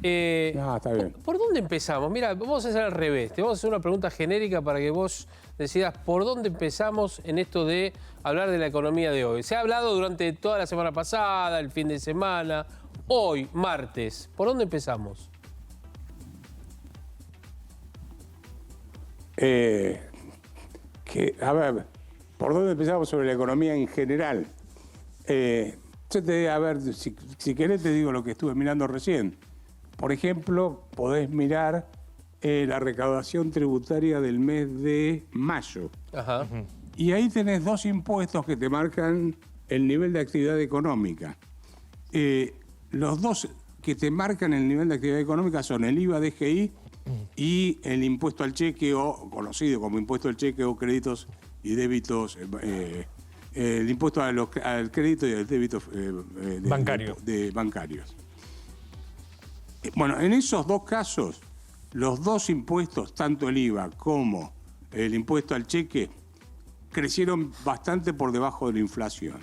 Está bien. ¿Por dónde empezamos? Mira, vamos a hacer al revés. Te vamos a hacer una pregunta genérica para que vos decidas por dónde empezamos en esto de hablar de la economía de hoy. Se ha hablado durante toda la semana pasada, el fin de semana, hoy, martes. ¿Por dónde empezamos? A ver, ¿por dónde empezamos sobre la economía en general? A ver, si querés te digo lo que estuve mirando recién. Por ejemplo, podés mirar la recaudación tributaria del mes de mayo. Ajá. Y ahí tenés dos impuestos que te marcan el nivel de actividad económica. Los dos que te marcan el nivel de actividad económica son el IVA DGI y el impuesto al cheque, o conocido como impuesto al cheque o créditos y débitos, el impuesto al crédito y al débito de bancarios. Bueno, en esos dos casos, los dos impuestos, tanto el IVA como el impuesto al cheque, crecieron bastante por debajo de la inflación.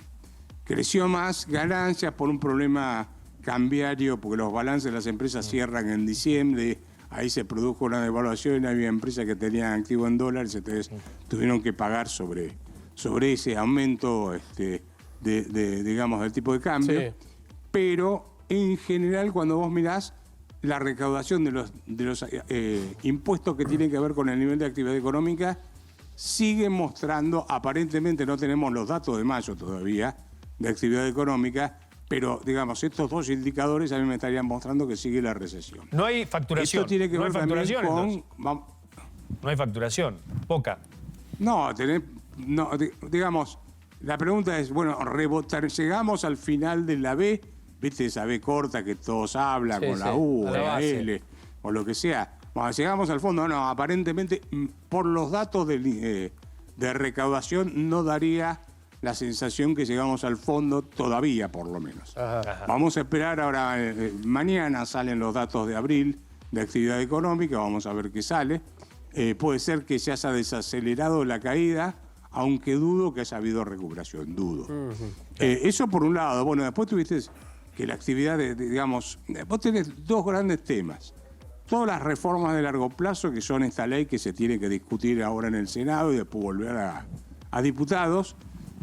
Creció más ganancias por un problema cambiario, porque los balances de las empresas cierran en diciembre. Ahí se produjo una devaluación, había empresas que tenían activo en dólares, entonces tuvieron que pagar sobre ese aumento digamos, del tipo de cambio. Sí. Pero en general, cuando vos mirás la recaudación de los impuestos que tienen que ver con el nivel de actividad económica, sigue mostrando, aparentemente no tenemos los datos de mayo todavía, de actividad económica, pero, digamos, estos dos indicadores a mí me estarían mostrando que sigue la recesión. No hay facturación. Esto tiene que ver también con... No hay facturación, poca. No, digamos, la pregunta es, bueno, llegamos al final de la B, ¿viste esa B corta que todos hablan, con la U, la L, o lo que sea? Bueno, llegamos al fondo, no, aparentemente, por los datos de recaudación, no daría la sensación que llegamos al fondo todavía, por lo menos. Ajá. Vamos a esperar ahora, mañana salen los datos de abril de actividad económica, vamos a ver qué sale. Puede ser que se haya desacelerado la caída, aunque dudo que haya habido recuperación, dudo. Eso por un lado. Bueno, después tuviste que la actividad, digamos, vos tenés dos grandes temas. Todas las reformas de largo plazo, que son esta ley que se tiene que discutir ahora en el Senado y después volver a diputados,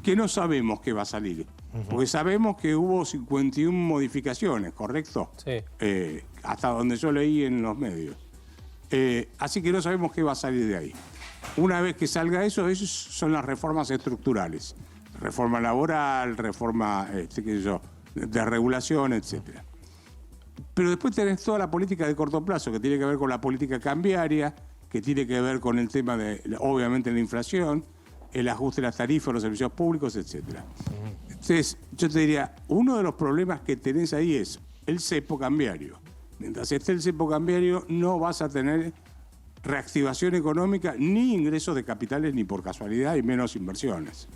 que no sabemos qué va a salir. Porque sabemos que hubo 51 modificaciones, ¿correcto? Sí. Hasta donde yo leí en los medios. Así que no sabemos qué va a salir de ahí. Una vez que salga eso, esas son las reformas estructurales. Reforma laboral, reforma de regulación, etcétera. Pero después tenés toda la política de corto plazo, que tiene que ver con la política cambiaria, que tiene que ver con el tema de, obviamente, la inflación, el ajuste de las tarifas, los servicios públicos, etcétera. Entonces, yo te diría, uno de los problemas que tenés ahí es el cepo cambiario. Mientras esté el cepo cambiario, no vas a tener reactivación económica, ni ingresos de capitales, ni por casualidad, y menos inversiones.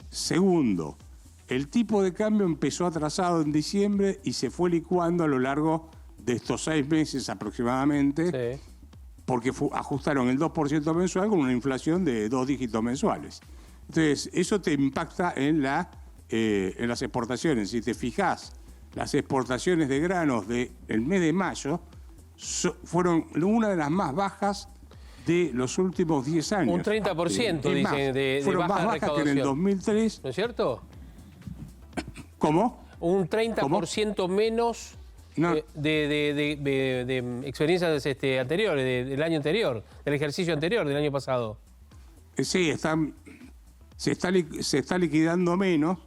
Segundo, el tipo de cambio empezó atrasado en diciembre y se fue licuando a lo largo de estos 6 meses aproximadamente, porque ajustaron el 2% mensual con una inflación de 2 dígitos mensuales. Entonces, eso te impacta en las exportaciones. Si te fijás, las exportaciones de granos del mes de mayo fueron una de las más bajas de los últimos 10 años. Un 30%, dicen, de fueron baja más bajas que en el 2003. ¿No es cierto? ¿Cómo? Un 30% menos de experiencias anteriores, del año anterior, del ejercicio anterior, del año pasado. Sí, se está liquidando menos,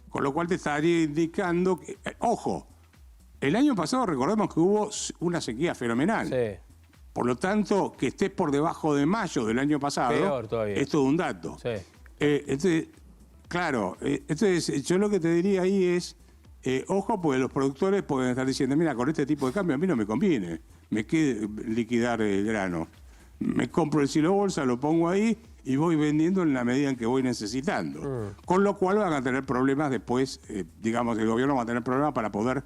con lo cual te estaría indicando que, ojo, el año pasado recordemos que hubo una sequía fenomenal. Sí. Por lo tanto, que estés por debajo de mayo del año pasado, peor todavía, es todo un dato. Sí. Entonces, claro, entonces yo lo que te diría ahí es, ojo, porque los productores pueden estar diciendo, mira, con este tipo de cambio a mí no me conviene, me quede liquidar el grano. Me compro el silo bolsa, lo pongo ahí y voy vendiendo en la medida en que voy necesitando. Con lo cual van a tener problemas después, digamos, el gobierno va a tener problemas para poder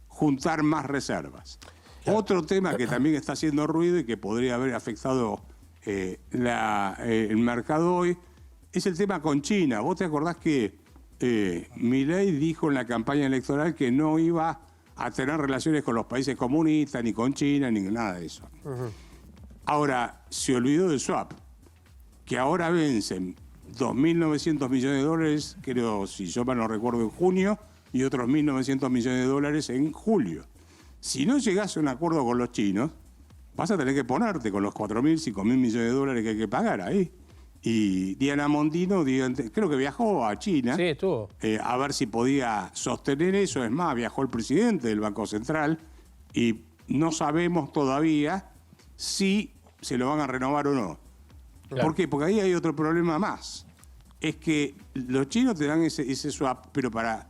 juntar más reservas. Otro tema que también está haciendo ruido y que podría haber afectado el mercado hoy es el tema con China. ¿Vos te acordás que Milei dijo en la campaña electoral que no iba a tener relaciones con los países comunistas, ni con China, ni nada de eso. Ahora, se olvidó del swap, que ahora vencen 2.900 millones de dólares, creo, si yo mal no recuerdo, en junio, y otros 1.900 millones de dólares en julio. Si no llegás a un acuerdo con los chinos, vas a tener que ponerte con los 4.000, 5.000 millones de dólares que hay que pagar ahí. Y Diana Mondino, creo que viajó a China, Sí, estuvo. a ver si podía sostener eso. Es más, viajó el presidente del Banco Central y no sabemos todavía si se lo van a renovar o no. Claro. ¿Por qué? Porque ahí hay otro problema más. Es que los chinos te dan ese swap, pero para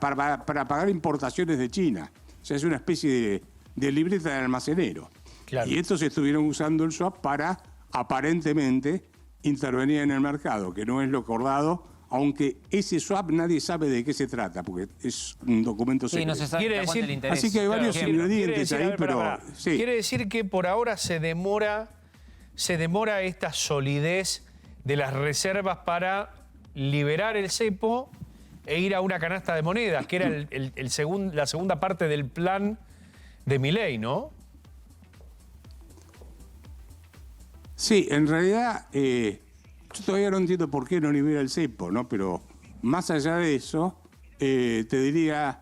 pagar importaciones de China. O sea, es una especie de libreta de almacenero. Claro. Y estos estuvieron usando el swap para, aparentemente, intervenir en el mercado, que no es lo acordado, aunque ese swap nadie sabe de qué se trata, porque es un documento secreto. Sí, no se sabe Quiere hasta cuánto decir- el interés. Así que hay varios Claro, ingredientes quiere ahí, decir, pero... pará. Sí. Quiere decir que por ahora se demora esta solidez de las reservas para liberar el cepo e ir a una canasta de monedas, que era la segunda parte del plan de Milei, ¿no? Sí, en realidad, yo todavía no entiendo por qué no libera el cepo, ¿no? Pero más allá de eso, te diría,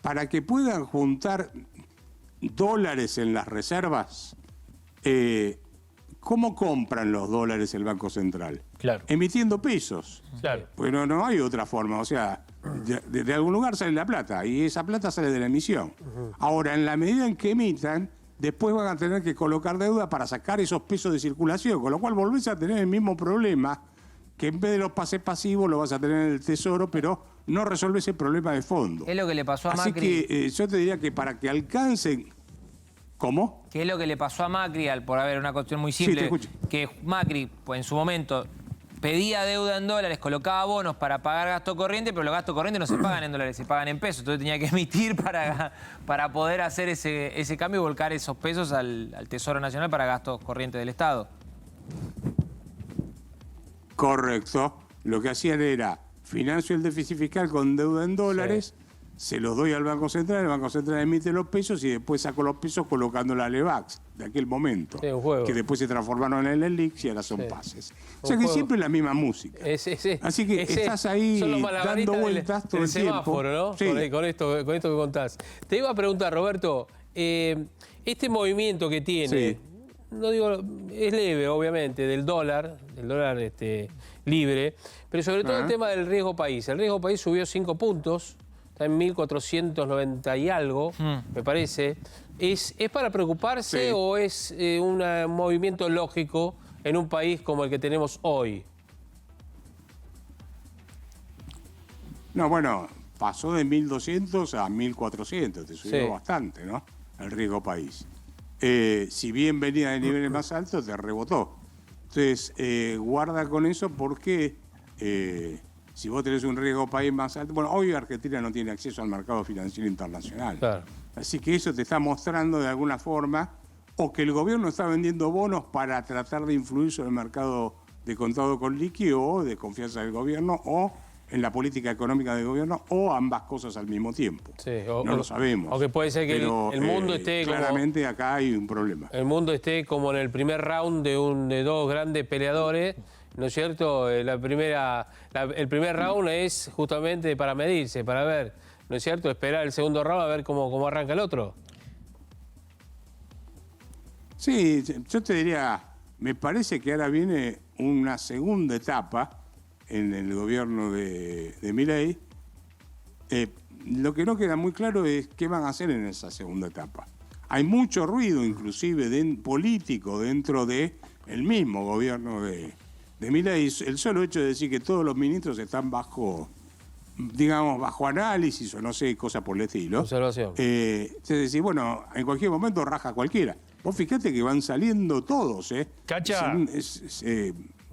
para que puedan juntar dólares en las reservas, ¿cómo compran los dólares el Banco Central? Claro. Emitiendo pesos. Claro. Pues no hay otra forma, o sea, de algún lugar sale la plata y esa plata sale de la emisión. Ahora, en la medida en que emitan, después van a tener que colocar deuda para sacar esos pesos de circulación, con lo cual volvés a tener el mismo problema, que en vez de los pases pasivos lo vas a tener en el Tesoro, pero no resuelves el problema de fondo. Es lo que le pasó a Así Macri. que yo te diría que para que alcancen... ¿Cómo? Que es lo que le pasó a Macri, por haber una cuestión muy Sí, simple, te escucho. que Macri, pues en su momento, pedía deuda en dólares, colocaba bonos para pagar gasto corriente, pero los gastos corrientes no se pagan en dólares, se pagan en pesos. Entonces tenía que emitir para poder hacer ese cambio y volcar esos pesos al Tesoro Nacional para gastos corrientes del Estado. Correcto. Lo que hacían era, financio el déficit fiscal con deuda en dólares, se los doy al Banco Central, el Banco Central emite los pesos y después saco los pesos colocando la LEVAX de aquel momento, Sí, un juego. que después se transformaron en el LELIX y ahora son Sí. pases. O Un sea que juego. siempre es la misma música. Así que estás ahí son los malabaristas dando vueltas todo del el tiempo. semáforo, ¿no? Sí. Con esto que contás. Te iba a preguntar, Roberto, este movimiento que tiene, Sí. no digo, es leve, obviamente, del dólar libre, pero sobre todo el tema del riesgo país. El riesgo país subió 5 puntos, está en 1.490 y algo, me parece. ¿Es para preocuparse Sí. o es un movimiento lógico en un país como el que tenemos hoy? No, bueno, pasó de 1.200 a 1.400, te subió Sí. bastante, ¿no? El riesgo país. Si bien venía de niveles más altos, te rebotó. Entonces, guarda con eso porque si vos tenés un riesgo país más alto... Bueno, hoy Argentina no tiene acceso al mercado financiero internacional. Claro. Así que eso te está mostrando de alguna forma o que el gobierno está vendiendo bonos para tratar de influir sobre el mercado de contado con líquido o de confianza del gobierno o en la política económica del gobierno o ambas cosas al mismo tiempo. Sí, No lo sabemos. O que puede ser que Pero, el mundo esté como... claramente acá hay un problema. El mundo esté como en el primer round de dos grandes peleadores, ¿no es cierto? El primer round es justamente para medirse, para ver, ¿no es cierto? Esperar el segundo round a ver cómo arranca el otro. Sí, yo te diría, me parece que ahora viene una segunda etapa en el gobierno de Milei. Lo que no queda muy claro es qué van a hacer en esa segunda etapa. Hay mucho ruido, inclusive político, dentro del mismo gobierno de Milei. El solo hecho de decir que todos los ministros están bajo análisis o no sé, cosa por el estilo. Observación. Es decir, bueno, en cualquier momento raja cualquiera. Vos fíjate que van saliendo todos, ¿eh? Cacha.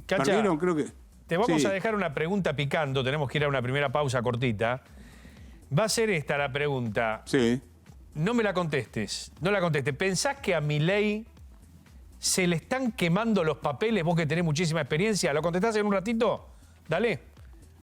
Cacha, Perdieron, creo que... Te vamos Sí. a dejar una pregunta picando, tenemos que ir a una primera pausa cortita. Va a ser esta la pregunta. Sí. No me la contestes, no la contestes. ¿Pensás que a Milei se le están quemando los papeles, vos que tenés muchísima experiencia? ¿Lo contestás en un ratito? Dale.